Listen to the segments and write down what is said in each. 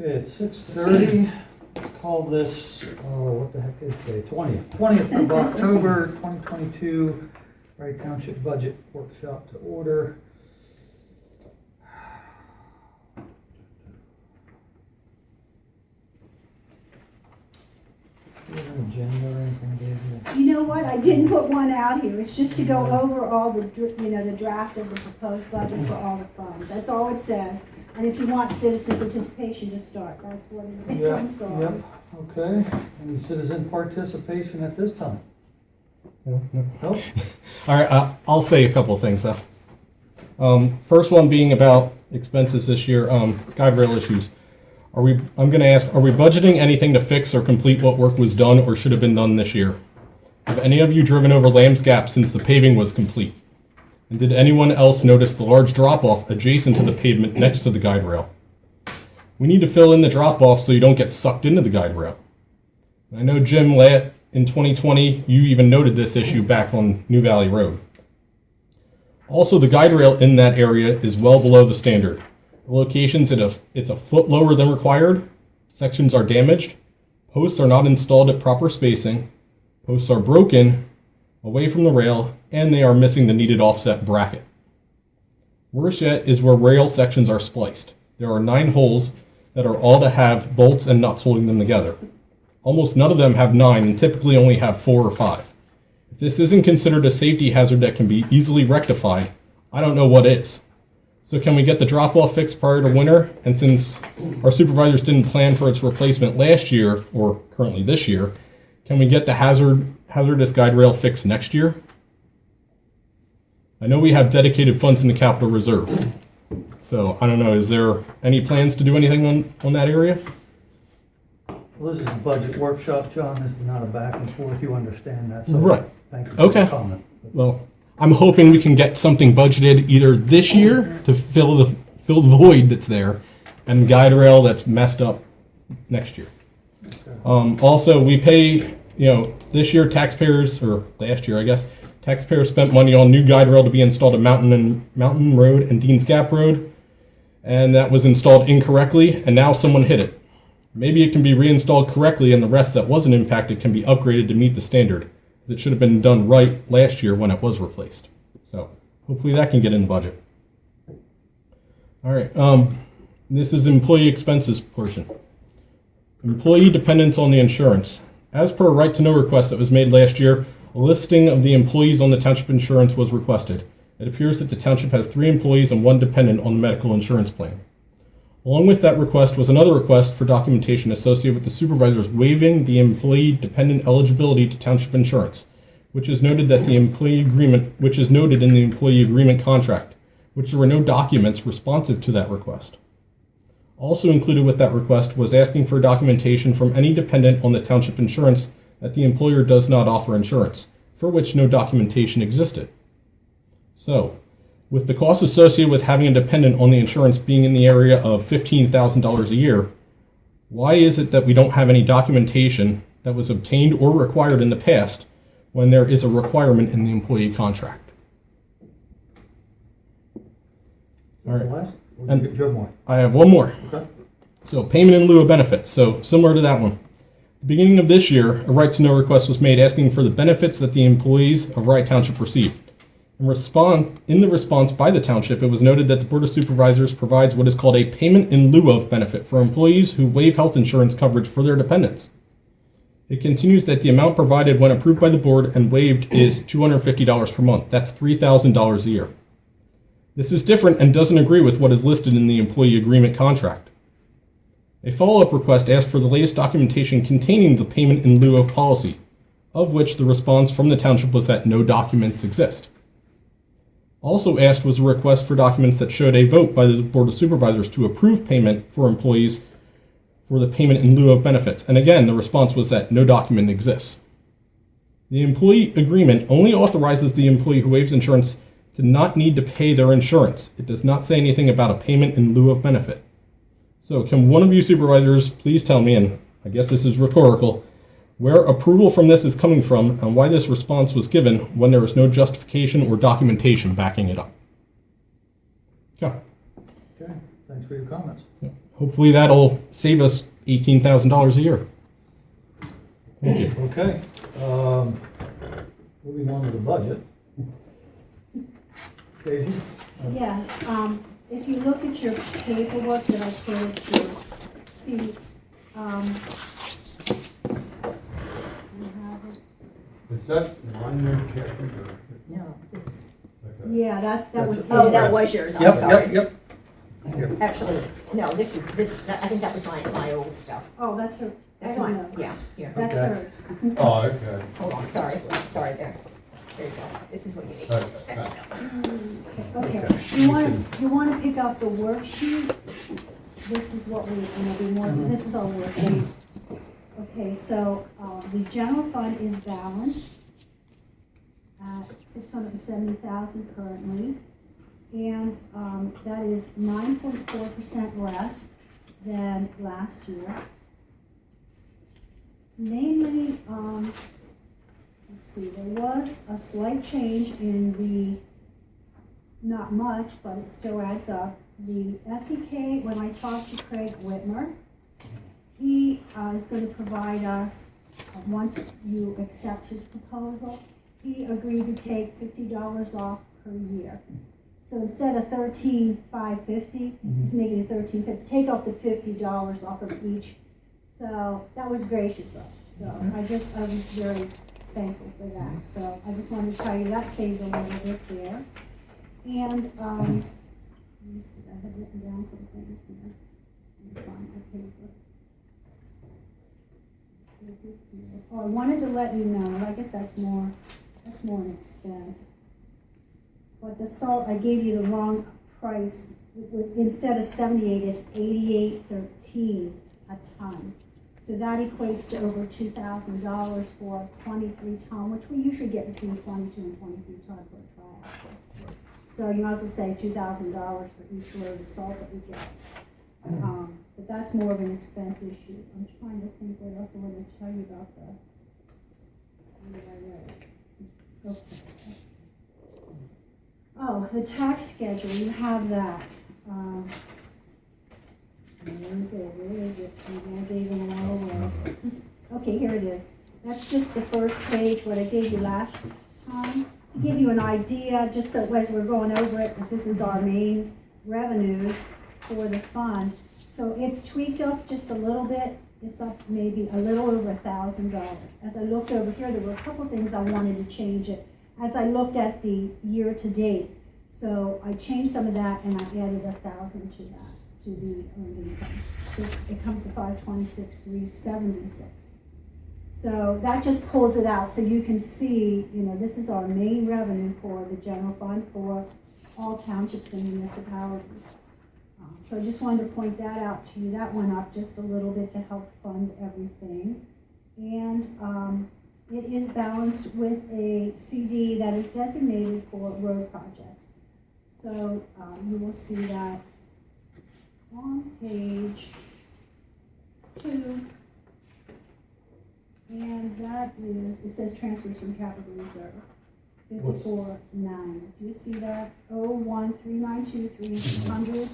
Okay, it's 6:30. Call this, what the heck is today? 20th of October, 2022. Right Township Budget Workshop to order. Do you have an agenda or anything, David? You know what, I didn't put one out here, it's just to go over all the, the draft of the proposed budget for all the funds, that's all it says. And if you want citizen participation to start, that's what it is, I'm sorry. Yep, okay. Any citizen participation at this time? No. Nope. All right, I'll say a couple of things. First one being about expenses this year, guide rail issues. I'm going to ask, are we budgeting anything to fix or complete what work was done or should have been done this year? Have any of you driven over Lamb's Gap since the paving was complete? And did anyone else notice the large drop-off adjacent to the pavement next to the guide rail? We need to fill in the drop-off so you don't get sucked into the guide rail. I know, Jim, in 2020, you even noted this issue back on New Valley Road. Also, the guide rail in that area is well below the standard. The locations, it's a foot lower than required. Sections are damaged. Posts are not installed at proper spacing. Posts are broken away from the rail, and they are missing the needed offset bracket. Worse yet is where rail sections are spliced. There are 9 holes that are all to have bolts and nuts holding them together. Almost none of them have 9 and typically only have 4 or 5. If this isn't considered a safety hazard that can be easily rectified, I don't know what is. So can we get the drop-off fixed prior to winter? And since our supervisors didn't plan for its replacement last year, or currently this year, can we get the hazardous guide rail fixed next year? I know we have dedicated funds in the capital reserve. So I don't know, is there any plans to do anything on that area? Well, this is a budget workshop, John. This is not a back and forth. You understand that. So Right. Thank you for Okay. the comment. Well, I'm hoping we can get something budgeted either this year to fill the void that's there, and guide rail that's messed up next year. Also, we pay, this year taxpayers, or last year I guess, taxpayers spent money on new guide rail to be installed at Mountain Road and Dean's Gap Road, and that was installed incorrectly, and now someone hit it. Maybe it can be reinstalled correctly, and the rest that wasn't impacted can be upgraded to meet the standard. It should have been done right last year when it was replaced. So hopefully that can get in the budget. All right, this is employee expenses portion. Employee dependence on the insurance. As per a right to know request that was made last year, a listing of the employees on the township insurance was requested. It appears that the township has 3 employees and 1 dependent on the medical insurance plan. Along with that request was another request for documentation associated with the supervisors waiving the employee dependent eligibility to township insurance, which is noted in the employee agreement contract, which there were no documents responsive to that request. Also included with that request was asking for documentation from any dependent on the township insurance that the employer does not offer insurance, for which no documentation existed. So, with the costs associated with having a dependent on the insurance being in the area of $15,000 a year, why is it that we don't have any documentation that was obtained or required in the past when there is a requirement in the employee contract? All right. And you have more. I have one more. Okay. So payment in lieu of benefits. So similar to that one. At the beginning of this year, a right to know request was made asking for the benefits that the employees of Wright Township received. In the response by the township, it was noted that the Board of Supervisors provides what is called a payment in lieu of benefit for employees who waive health insurance coverage for their dependents. It continues that the amount provided when approved by the board and waived is $250 per month. That's $3,000 a year. This is different and doesn't agree with what is listed in the employee agreement contract. A follow-up request asked for the latest documentation containing the payment in lieu of policy, of which the response from the township was that no documents exist. Also asked was a request for documents that showed a vote by the Board of Supervisors to approve payment for employees for the payment in lieu of benefits. And again, the response was that no document exists. The employee agreement only authorizes the employee who waives insurance to not need to pay their insurance. It does not say anything about a payment in lieu of benefit. So can one of you supervisors please tell me, and I guess this is rhetorical, where approval from this is coming from and why this response was given when there is no justification or documentation backing it up? Okay. Thanks for your comments. Hopefully that'll save us $18,000 a year. Thank you. Okay, moving on to the budget. Daisy? Yes, if you look at your paperwork that I put at your seat, you have it. Is that line there, Kathy, or? No, this, Okay. Yeah, that was. oh, that was yours, I'm Yep, sorry. yep. Actually, no, this, I think that was my old stuff. Oh, that's her. That's I don't mine, know. yeah, here. That's Okay. hers. Oh, okay. Hold on, sorry, there. There you go. This is what you need. Okay. Okay, you wanna pick up the worksheet? This is what we more, this is our worksheet. Okay, so, the general fund is balanced at $670,000 currently. And, that is 9.4% less than last year. Mainly, let's see, there was a slight change in the, not much, but it still adds up. The SEK, when I talked to Craig Whitmer, he is going to provide us, once you accept his proposal, he agreed to take $50 off per year. So instead of $13,550, he's making it $13,550. Take off the $50 off of each. So that was gracious of him. So I was very thankful for that. So I just wanted to tell you that saved a little bit there. And let me see, I had written down some things here. Let me find my paper. Oh, I wanted to let you know, I guess that's more an expense. But the salt, I gave you the wrong price. Instead of 78, it's 88.13 a ton. So that equates to over $2,000 for a 23 ton, which we usually get between 22 and 23 ton per trial. So you might as well say $2,000 for each load of salt that we get. But that's more of an expense issue. I'm trying to think what else I want to tell you about that. Okay. Oh, the tax schedule, you have that. Where is it? Maybe I gave them all away. Okay, here it is. That's just the first page, what I gave you last time. To give you an idea, just so as we're going over it, because this is our main revenues for the fund. So it's tweaked up just a little bit. It's up maybe a little over $1,000. As I looked over here, there were a couple things I wanted to change it. As I looked at the year to date, so I changed some of that and I added 1,000 to that, to the earned income. So it comes to 526,376. So that just pulls it out, so you can see, this is our main revenue for the general fund for all townships and municipalities. So I just wanted to point that out to you. That went up just a little bit to help fund everything. And it is balanced with a CD that is designated for road projects. So you will see that on page 2. And that is, it says transfers from capital reserve, 54.9. Do you see that? 01392,300.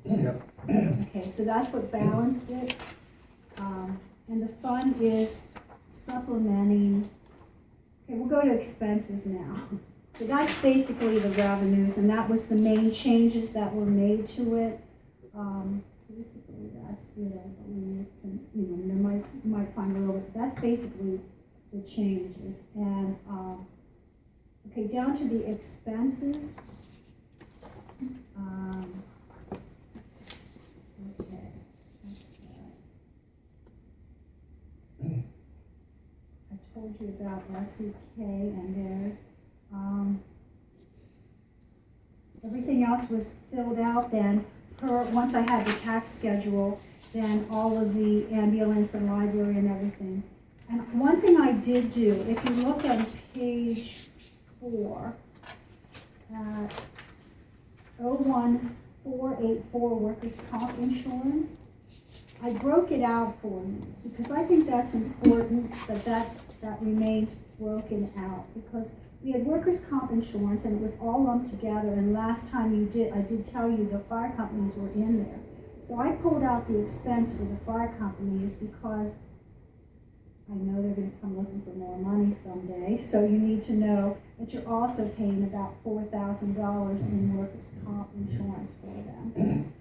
Yep. Okay, so that's what balanced it. And the fund is supplementing, okay, we'll go to expenses now. So that's basically the revenues, and that was the main changes that were made to it. Basically, that's it, I believe. And, you might find a little bit, that's basically the changes. And, okay, down to the expenses. Okay, that's that. I told you about SEK and theirs. Everything else was filled out then. Once I had the tax schedule, then all of the ambulance and library and everything. And one thing I did do, if you look at page 4, 01484 workers' comp insurance, I broke it out for you because I think that's important that remains broken out, because we had workers' comp insurance, and it was all lumped together, and last time I did tell you the fire companies were in there. So I pulled out the expense for the fire companies because I know they're gonna come looking for more money someday, so you need to know that you're also paying about $4,000 in workers' comp insurance for them.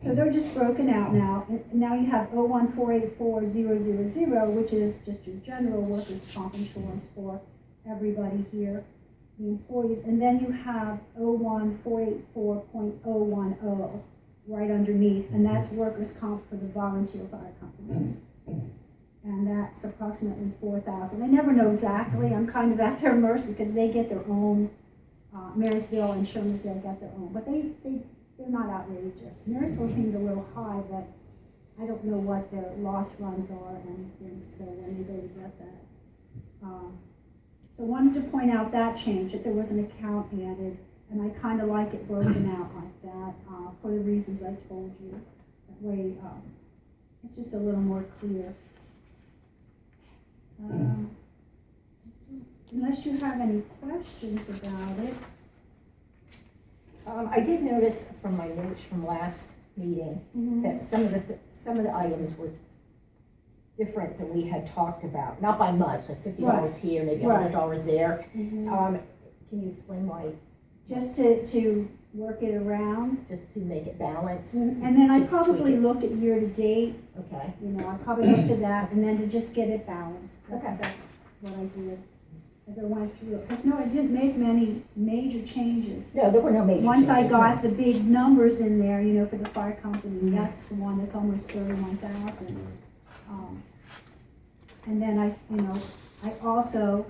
So they're just broken out now, and now you have 01484,000, which is just your general workers' comp insurance for everybody here, the employees, and then you have 01484.010 right underneath, and that's workers' comp for the volunteer fire companies. And that's approximately 4,000. I never know exactly, I'm kind of at their mercy, because they get their own, Marysville and Shermansdale get their own, but they're not outrageous. Marysville seemed a little high, but I don't know what their loss runs are and things, so when they go to get that. So wanted to point out that change, that there was an account added, and I kind of like it broken out like that, for the reasons I told you. That way, it's just a little more clear. Unless you have any questions about it. I did notice from my notes from last meeting that some of the items were different than we had talked about. Not by much, like $50 here, maybe $100 there. Can you explain why? Just to work it around. Just to make it balance? And then I To probably tweak it. looked at year to date, Okay. I probably looked at that, and then to just get it balanced. Okay. That's what I did as I went through it. Because no, I didn't make many major changes. No, there were no major Once I changes, got no. the big numbers in there, for the fire company, that's the one that's almost 31,000. And then I also,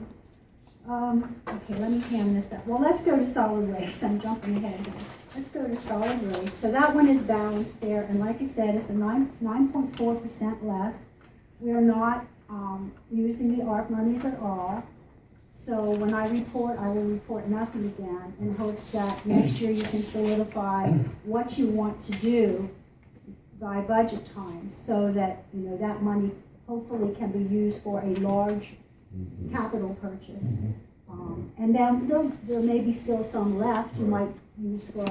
okay, let me hand this up. Well, let's go to solid waste. I'm jumping ahead here. Let's go to solid waste. So that one is balanced there, and like I said, it's a 9.4% less. We are not using the ARP monies at all. So when I will report nothing again, in hopes that next year you can solidify what you want to do by budget time, so that, that money hopefully can be used for a large capital purchase. And then there may be still some left you might use for,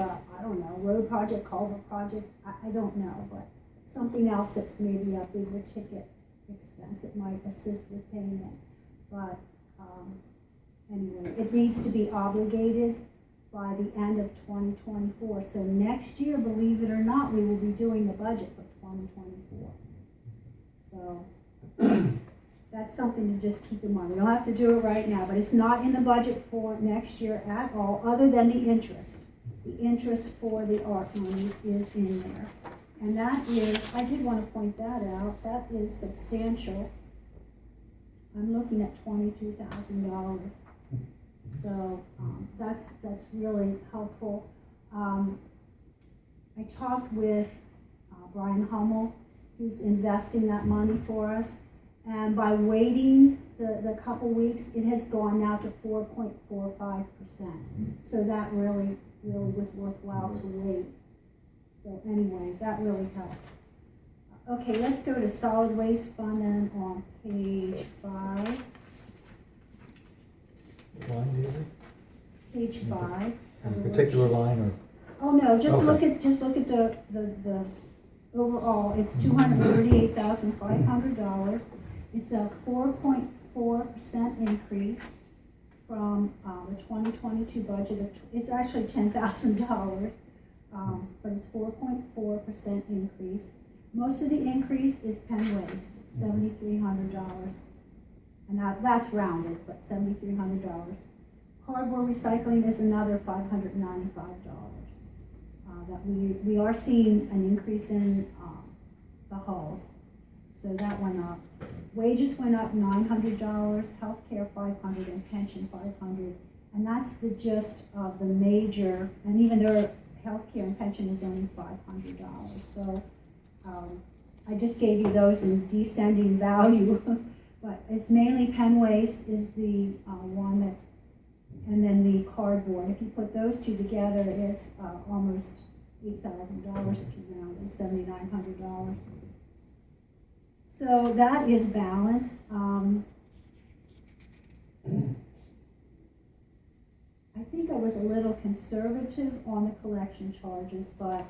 road project, culvert project, I don't know, but something else that's maybe a bigger ticket expense, it might assist with payment. But anyway, it needs to be obligated by the end of 2024. So next year, believe it or not, we will be doing the budget for 2024. So that's something to just keep in mind. We don't have to do it right now, but it's not in the budget for next year at all, other than the interest. The interest for the ARP monies is in there. And that is, I did want to point that out, that is substantial. I'm looking at $22,000. So that's really helpful. I talked with Brian Hummel, who's investing that money for us. And by waiting the couple weeks, it has gone now to 4.45%. So that really was worthwhile to wait. So anyway, that really helped. Okay, let's go to solid waste fund then on page 5. Line, do you think? Page 5. A particular line or? Oh, no, just Okay. look at the overall, it's $238,500. It's a 4.4% increase from the 2022 budget of, it's actually $10,000, but it's 4.4% increase. Most of the increase is pen waste, $7,300. And that's rounded, but $7,300. Cardboard recycling is another $595. That we are seeing an increase in the hulls, so that went up. Wages went up $900, healthcare $500, and pension $500, and that's the gist of the major. And even their healthcare and pension is only $500. So I just gave you those in descending value, but it's mainly pen waste is the one that's, and then the cardboard. If you put those two together, it's almost $8,000 if you round it, $7,900. So that is balanced. was a little conservative on the collection charges, but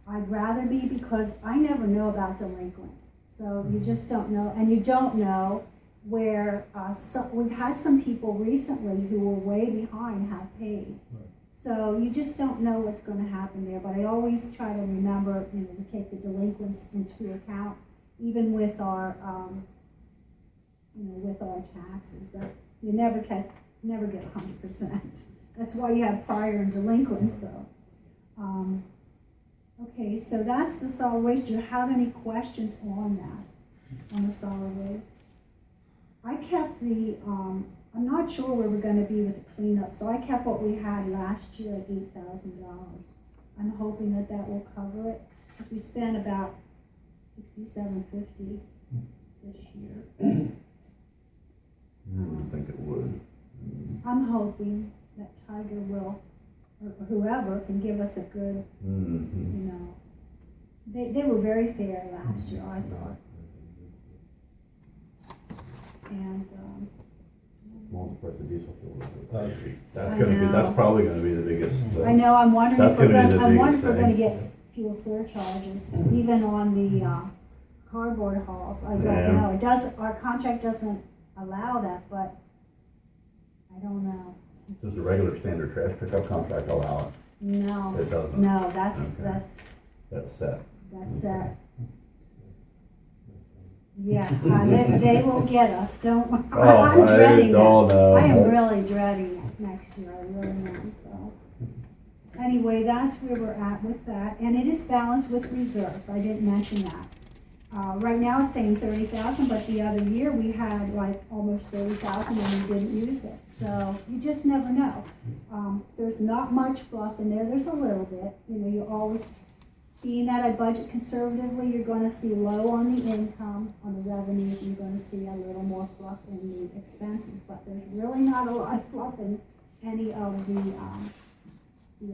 I'd rather be, because I never know about delinquents. So you just don't know, and you don't know where, we've had some people recently who were way behind have paid. So you just don't know what's gonna happen there, but I always try to remember, to take the delinquents into account, even with our, with our taxes, that you never get 100%. That's why you have prior and delinquent, so. Okay, so that's the solid waste. Do you have any questions on that, on the solid waste? I kept the, I'm not sure where we're gonna be with the cleanup, so I kept what we had last year at $8,000. I'm hoping that will cover it, because we spent about $67.50 this year. I think it would. I'm hoping that Tiger will, or whoever, can give us a good, they were very fair last year, I thought. And, Well, the price of diesel fuel. I know. That's probably gonna be the biggest. I know, I'm wondering That's if we're gonna be gonna, the I'm wondering if biggest we're gonna thing. get fuel surcharges, even on the, cardboard hauls. I don't Yeah. know. Our contract doesn't allow that, but I don't know. Does the regular standard trash pickup contract allow it? No, It doesn't. no, that's, Okay. That's set. that's yeah, they will get us, don't, I'm dreading that. No. I am really dreading it next year, I really am, so. Anyway, that's where we're at with that, and it is balanced with reserves, I didn't mention that. Right now it's saying 30,000, but the other year we had like almost 30,000 and we didn't use it, so you just never know. There's not much fluff in there, there's a little bit, you always, being that I budget conservatively, you're gonna see low on the income, on the revenues, and you're gonna see a little more fluff in the expenses, but there's really not a lot of fluff in any of the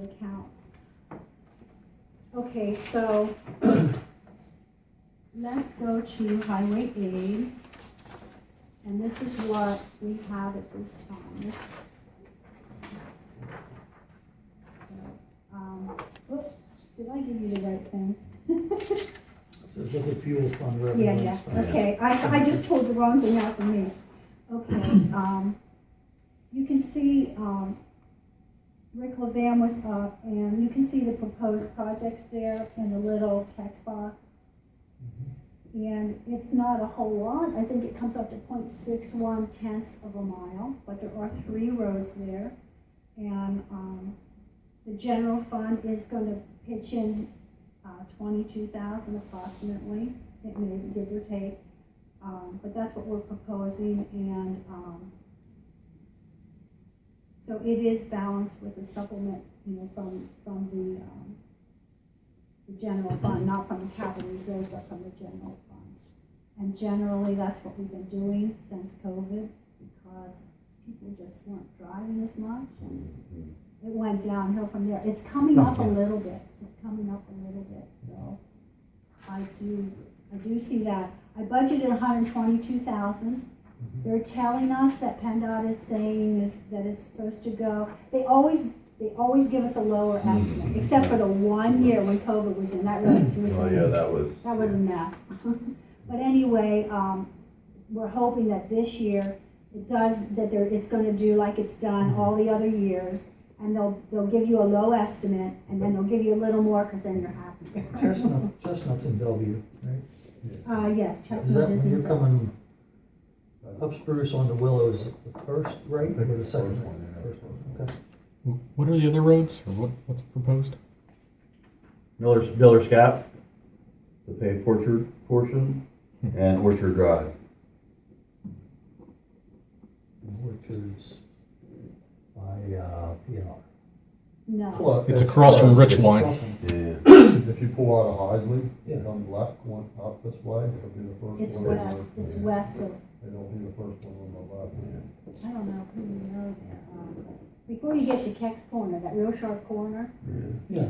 accounts. Okay, so let's go to highway aid, and this is what we have at this time. Oops. Did I give you the right thing? So look at fuel fund revenue. Yeah, okay, I just pulled the wrong thing out for me. Okay, you can see, Rick Levan was up, and you can see the proposed projects there in the little text box. And it's not a whole lot, I think it comes up to 0.61 tenths of a mile, but there are 3 roads there. And, the general fund is gonna pitch in 22,000 approximately, it may give or take, but that's what we're proposing, and so it is balanced with the supplement, from the general fund, not from the capital reserves, but from the general fund. And generally, that's what we've been doing since COVID, because people just weren't driving as much, and it went downhill from there. It's coming up a little bit. So I do see that. I budgeted 122,000. They're telling us that PennDOT is saying that it's supposed to go. They always give us a lower estimate, except for the 1 year when COVID was in. That really threw Oh, yeah, things. that was a mess. But anyway, we're hoping that this year it's going to do like it's done all the other years. And they'll give you a low estimate, and then they'll give you a little more, because then you're happy. Chestnut's in Bellevue, right? Yes, Is Chestnut that is when in. you're coming up Spruce on the Willows, the first, right, or the second First one? one, yeah. First one, okay. What are the other roads, or what's proposed? Miller's Gap, the paved orchard portion, and Orchard Drive. Orchards by, PNR. No, Well, It's across from Rich Wine. Yeah. If you pull out of Heisley, Yeah. come left, going up this way, it'll be the first it's one. west, it's west of, It'll be the first one on the left. I don't know who you know there. Before you get to Keck's Corner, that real sharp corner, Yeah.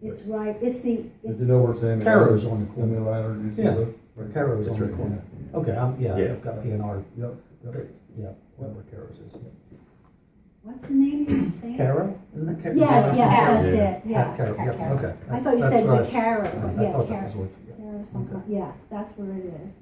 it's right, Did you know where Sammy Carrow's on the corner. Sammy Leonard used to Yeah. live? Right. Carrow's It's on the right corner. there. Okay, Yeah. I've got PNR, Yep, yep. yeah, where Carrow's is, yeah. what's the name you were saying? Carol, isn't it? Yes, yes, that's Yeah. it, yes. Carol, yep, Carol. okay. I thought you That's said what the Carol, I yeah, thought that was Carol. what you got. Or something, yes, that's where it is.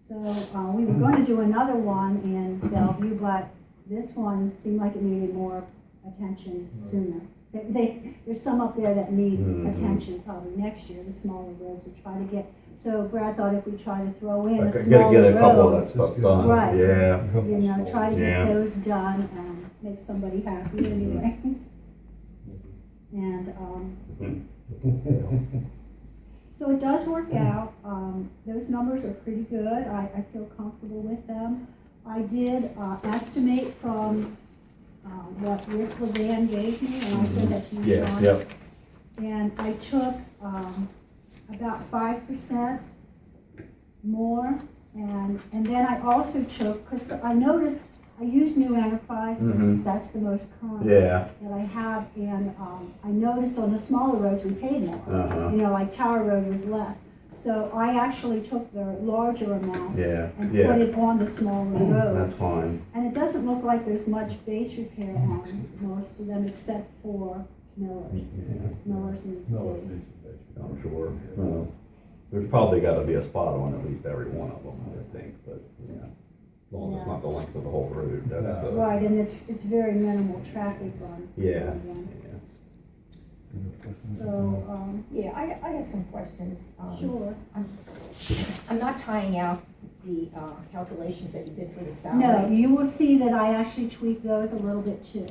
So, we were gonna do another one in Bellevue, but this one seemed like it needed more attention sooner. There's some up there that need attention probably next year, the smaller roads, we try to get. So Brad thought if we try to throw in a Get smaller a couple of road, that stuff done. Right. Yeah. you know, try to Yeah. get those done and make somebody happy anyway. And, so it does work out, those numbers are pretty good, I feel comfortable with them. I did, estimate from, what Rick Levan gave me, and I sent that to you, Yeah, John. yep. And I took, about 5% more, and then I also took, cause I noticed, I used New Enterprise, because Mhm. that's the most current Yeah. that I have, and, I noticed on the smaller roads, we paid more. Uh-huh. You know, like Tower Road was less. So I actually took the larger amounts Yeah, and yeah. put it on the smaller That's roads. fine. And it doesn't look like there's much base repair on most of them except for Miller's. Miller's and Space. I'm sure. There's probably gotta be a spot on at least every one of them, I think, but, yeah. As long as it's Yeah. not the length of the whole road, that's, Right, and it's very minimal traffic on. yeah. some of them. Yeah. So, Yeah, I have some questions. sure. I'm not tying out the calculations that you did for the No, salaries. you will see that I actually tweaked those a little bit too.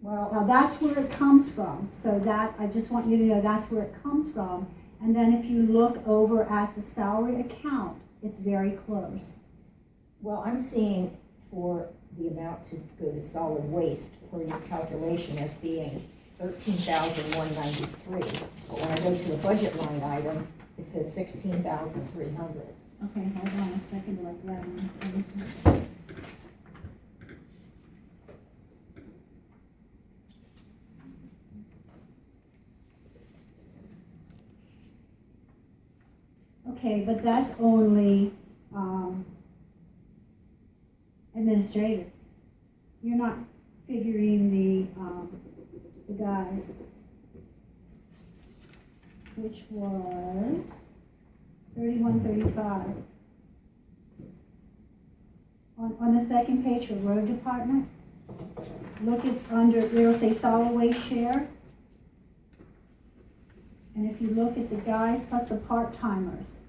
Well, Now, that's where it comes from, so that, I just want you to know that's where it comes from. And then if you look over at the salary account, it's very close. well, I'm seeing for the amount to go to solid waste for your calculation as being $13,193. But when I go to the budget line item, it says $16,300. Okay, hold on a second, like that. Okay, but that's only, administrative. You're not figuring the guys, which was 3135. On the second page for road department, look at under, it'll say solid waste share. And if you look at the guys plus the part-timers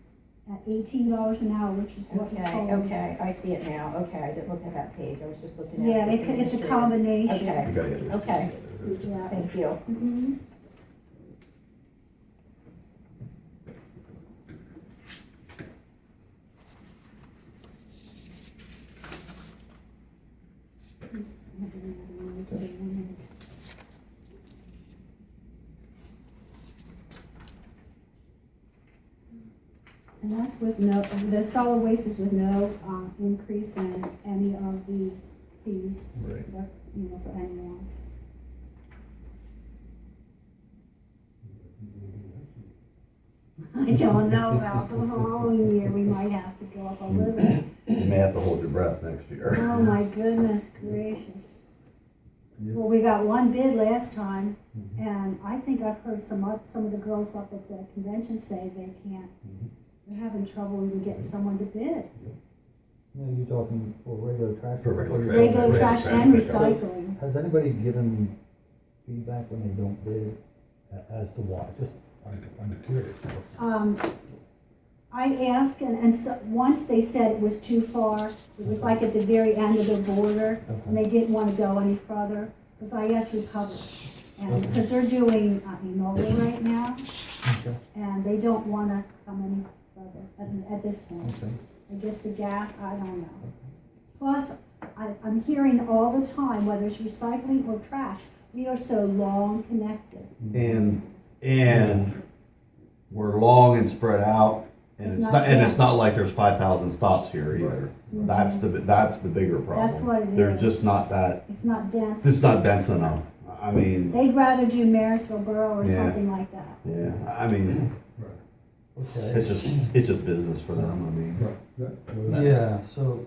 at $18 an hour, which is what we told. Okay, I see it now. Okay, I didn't look at that page. I was just looking at. Yeah, the it's a administrative. combination. Okay. You gotta get it. Okay. Yeah. Thank you. Mhm. And that's with no, the solid waste is with no, increase in any of the fees, Right. for anyone. I don't know about the following year, we might have to go up a little bit. You may have to hold your breath next year. Oh my goodness gracious. Well, we got one bid last time, and I think I've heard some of the girls up at the convention say they can't, they're having trouble even getting someone to bid. Yeah, you're talking for regular trash. For regular trash. Regular trash and pickup. recycling. Has anybody given feedback when they don't bid as to why? Just, I'm curious. I asked, and so, once they said it was too far, it was like at the very end of the border, and they didn't wanna go any further, because I asked Republic. And, because they're doing, Enola right now, Okay, and they don't wanna come any further at this point. okay. I guess the gas, I don't know. Plus, I'm hearing all the time, whether it's recycling or trash, we are so long connected. And we're long and spread out, and It's it's not not, and dense. it's not like there's 5,000 stops here either. That's the bigger problem. That's what it There's is. just not that, It's not dense. it's not dense enough. I mean, They'd rather do Marysville Borough or Yeah. something like that. yeah, I mean, Okay. it's just business for them, I mean. Yeah, so,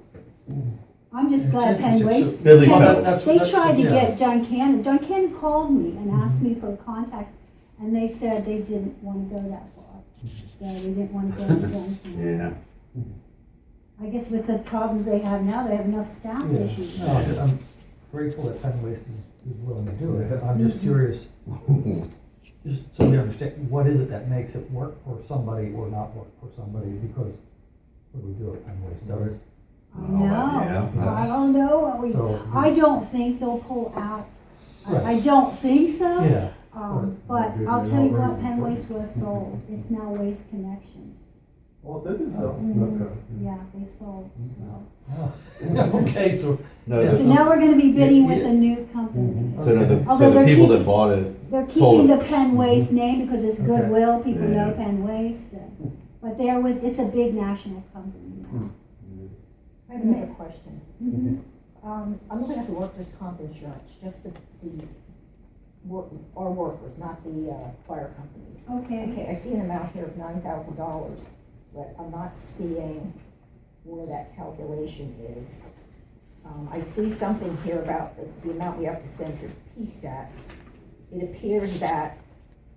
I'm just It's glad Penn interesting. Waste. At least Well, Penn- that's- They tried to yeah. get Duncannon. Duncannon called me and asked me for contacts, and they said they didn't want to go that far. So they didn't want to go to Duncannon. Yeah. I guess with the problems they have now, they have enough staff Yeah. issues. No, I'm grateful that Penn Waste is willing to do it. I'm just curious, just so we understand, what is it that makes it work for somebody or not work for somebody? Because what do we do at Penn Waste? Does it? I Oh, yeah. know. I don't know what we, So- I don't think they'll pull out. Right. I don't think so. Yeah. But I'll tell you what, Penn Waste was sold. It's now Waste Connections. Well, they do so. Mhm. Okay. Yeah, they sold, so. Oh. Okay, so, No, Yeah. So the, now we're gonna be bidding with Yeah. a new company. so no, the, Although so the they're people keeping- that bought it, They're Sold keeping it. the Penn Waste name because it's Okay. goodwill, people know Yeah. Penn Waste. But they're with, it's a big national company now. I have another question. Mhm. I'm looking at the workers' comp insurance, just the our workers, not the, fire companies. Okay, Okay, I see an amount here of $9,000, but I'm not seeing where that calculation is. I see something here about the amount we have to send to PSATs. It appears that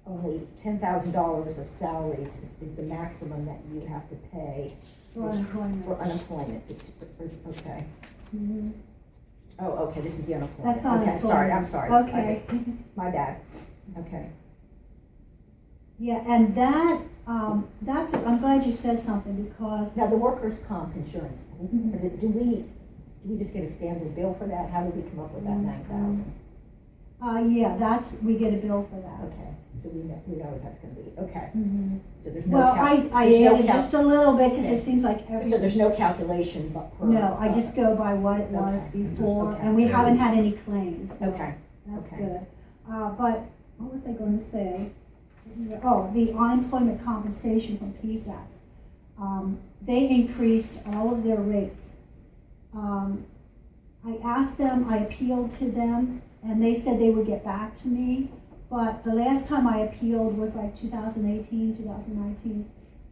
only $10,000 of salaries is the maximum that you have to pay for unemployment. for unemployment. Okay. Mhm. Oh, okay, this is the unemployment. That's Okay, sorry, I'm unemployment. sorry. Okay. My bad. Okay. Yeah, and that, that's, I'm glad you said something because, Now, the workers' comp insurance, Mhm. do we just get a standard bill for that? How did we come up with that Mhm. 9,000? yeah, we get a bill for that. Okay, so we know what that's gonna be, okay. Mhm. So there's no. Well, cal- I there's no added cal- just a little bit because Okay. it seems like every. So there's no calculation but per. No, I just go by what it was Okay. before, Okay. and we haven't had any claims, so Okay, that's okay. good. But, what was I going to say? Oh, the unemployment compensation from PSATs. They increased all of their rates. I asked them, I appealed to them, and they said they would get back to me. But the last time I appealed was like 2018, 2019.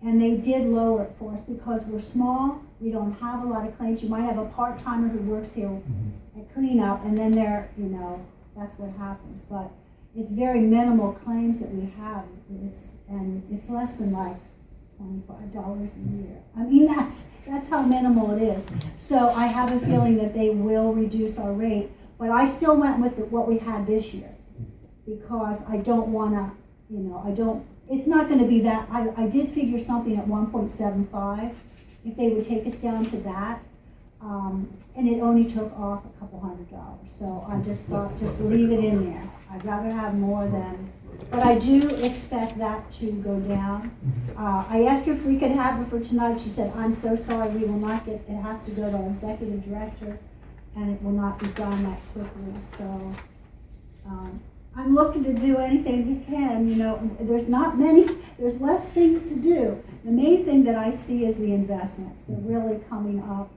And they did lower it for us because we're small, we don't have a lot of claims. You might have a part-timer who works here at cleanup, and then that's what happens. But it's very minimal claims that we have. It's less than like $25 a year. I mean, that's how minimal it is. So I have a feeling that they will reduce our rate, but I still went with what we had this year because I don't wanna, it's not gonna be that, I did figure something at 1.75, if they would take us down to that. And it only took off a couple $100. So I just thought, just leave it in there. I'd rather have more than, but I do expect that to go down. I asked her if we could have it for tonight. She said, I'm so sorry, we will not get, it has to go to our executive director and it will not be done that quickly. So, I'm looking to do anything we can, there's there's less things to do. The main thing that I see is the investments. They're really coming up,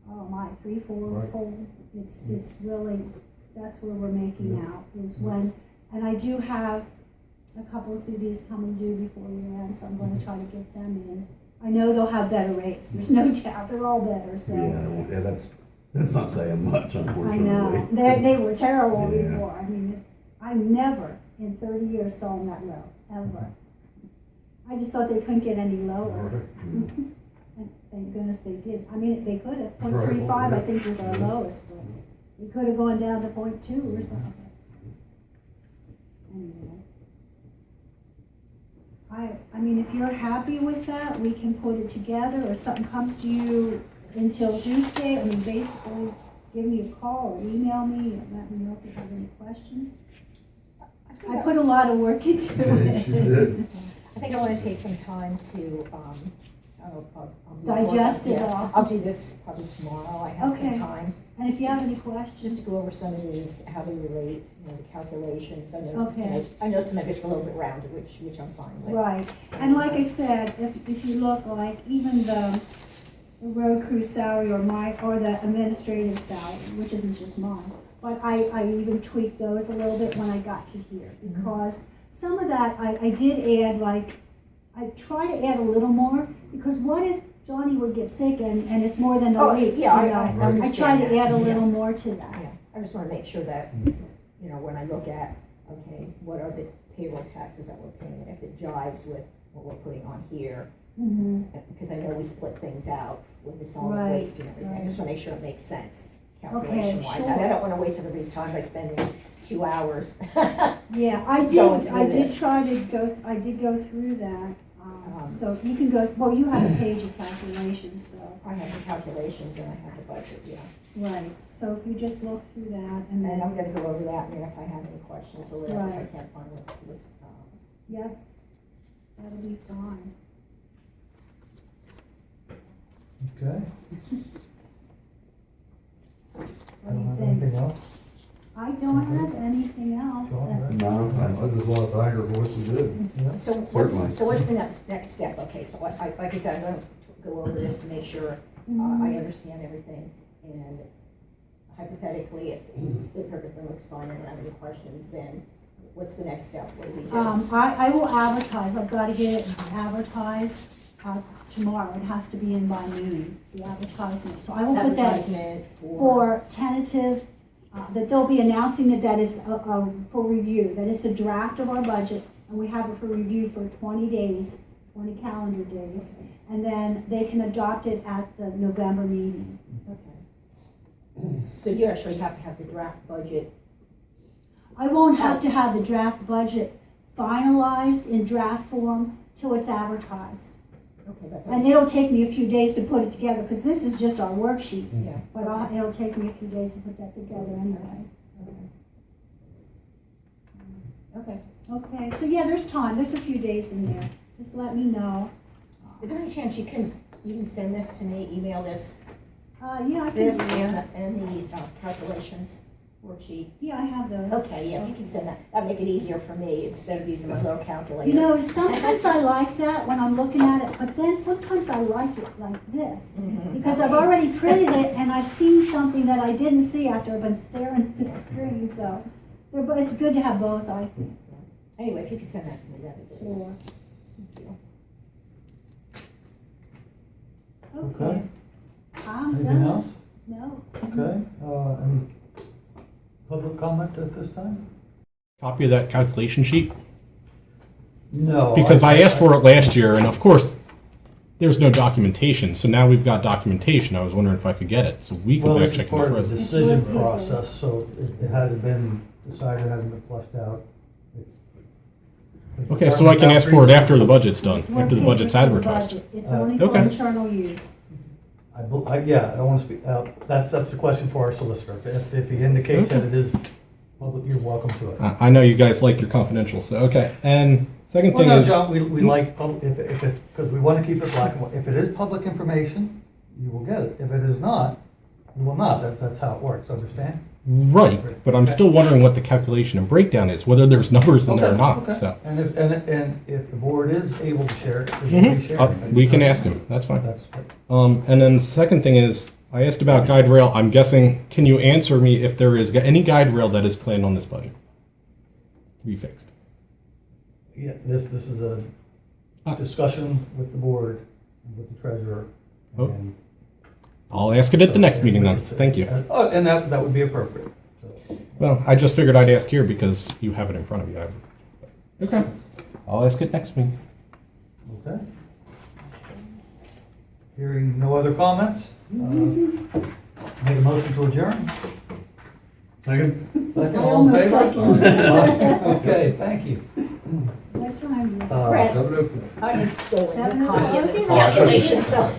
3-4-fold. It's really, that's where we're making out is when, and I do have a couple of CDs coming due before year end, so I'm going to try to get them in. I know they'll have better rates. There's no doubt, they're all better, so. yeah, that's not saying much, I unfortunately. know, they were terrible Yeah. before, I mean, I never in 30 years saw them that low, ever. I just thought they couldn't get any lower, and thank goodness they did. I mean, they could have, 0.35 I think was our lowest, but it could have gone down to 0.2 or something. Anyway. I mean, if you're happy with that, we can put it together, or if something comes to you until Tuesday, I mean, basically, give me a call or email me and let me know if you have any questions. I put a lot of work into it. She did. I think I want to take some time to, I don't know, I'll do more- Digest it yeah, all. I'll do this probably tomorrow. I have some Okay. time. And if you have any Just questions, to go over some of these, how they relate, the calculations. I know, Okay. I know some of it's a little bit rounded, which I'm fine with. right. And like I said, if you look like even the road crew salary or the administrative salary, which isn't just mine, but I even tweaked those a little bit when I got to here, because some of that I did add, like, I try to add a little more, because what if Donnie would get sick and it's more than a Oh, week, you yeah, I know. I understand try to that. add a little Yeah. more to that. Yeah, I just wanna make sure that, you know, when I look at, okay, what are the payroll taxes that we're paying, if it jives with what we're putting on here, Mhm. because I know we split things out with the solid Right, waste and everything, I right. just wanna make sure it makes sense, Okay, calculation wise. sure. I don't wanna waste everybody's time by spending 2 hours. Yeah, Going through I did this. try to go, I did go through that, Um, so you can go, well, you have a page of calculations, so. I have the calculations and I have the budget, yeah. Right, so if you just look through that and And I'm then, gonna go over that, and then if I have any questions or whatever, if I Right. can't find what's, yeah, that'll be fine. Okay. What do you have think? anything else? I don't have anything else. John, right? No, I just want to thank her for what she did. Yeah. so Certainly. what's the next step? Okay, so like I said, I'm gonna go over this to make sure, I understand everything, and hypothetically, if everything looks fine and I don't have any questions, then what's the next step? What do we do? I will advertise, I've gotta get it advertised, tomorrow, it has to be in by noon, the advertisement, so I will put that Advertisement for tentative, that they'll be announcing that is, for review, that it's a draft of our budget, and we have it for review for 20 days, 20 calendar days, and then they can adopt it at the November meeting. Okay. So you actually have to have the draft budget. I won't have to have the draft budget finalized in draft form till it's advertised. Okay, but And it'll take me a few days to put it together, because this is just our worksheet, yeah. but it'll take me a few days to put that together anyway. Okay. Okay, so yeah, there's time, there's a few days in there, just let me know. Is there any chance you can send this to me, email this, Yeah, I can. this and the calculations worksheet? Yeah, I have those. Okay, yeah, if you can send that, that'd make it easier for me instead of using my little calculator. You know, sometimes I like that when I'm looking at it, but then sometimes I like it like this. Mhm. Because I've already printed it and I've seen something that I didn't see after I've been staring at the screen, so. But it's good to have both, I think. Anyway, if you could send that to me, that'd be great. Sure. Thank you. Okay. I'm Anything done. else? No. Okay, any public comment at this time? Copy of that calculation sheet? No. Because I asked for it last year, and of course, there's no documentation, so now we've got documentation. I was wondering if I could get it, so we Well, could this back is check part the of the president. decision It's what it is. process, so it hasn't been decided, hasn't been flushed out. It's- Okay, so I can ask for it after the budget's done, It's one after the paper budget's for the advertised. budget. It's only for Okay. internal use. Yeah, I don't want to speak, that's the question for our solicitor. If he indicates that it is public, you're welcome to it. I know you guys like your confidential, so, okay. And second Well, thing no, is, John, we like, if it's, because we want to keep it black and white. If it is public information, you will get it. If it is not, you will not. That's how it works, understand? right, but I'm still wondering what the calculation and breakdown is, whether there's numbers in there or Okay, not, okay. so. And if the board is able to share it, we will be sharing it. We can ask him, that's fine. That's, And then the second thing is, I asked about guide rail. I'm guessing, can you answer me if there is any guide rail that is planned on this budget to be fixed? yeah, this is a discussion with the board, with the treasurer. Oh. and- I'll ask it at the next meeting then. Thank you. Oh, and that would be appropriate. So, Well, I just figured I'd ask here because you have it in front of you. Okay. I'll ask it next meeting. Okay. Hearing no other comments, make a motion to adjourn. Second? Second, I all in almost favor? Okay, thank you. What time? Brett, 7:04. I had stolen Seven your copy of o'clock. this calculation, so.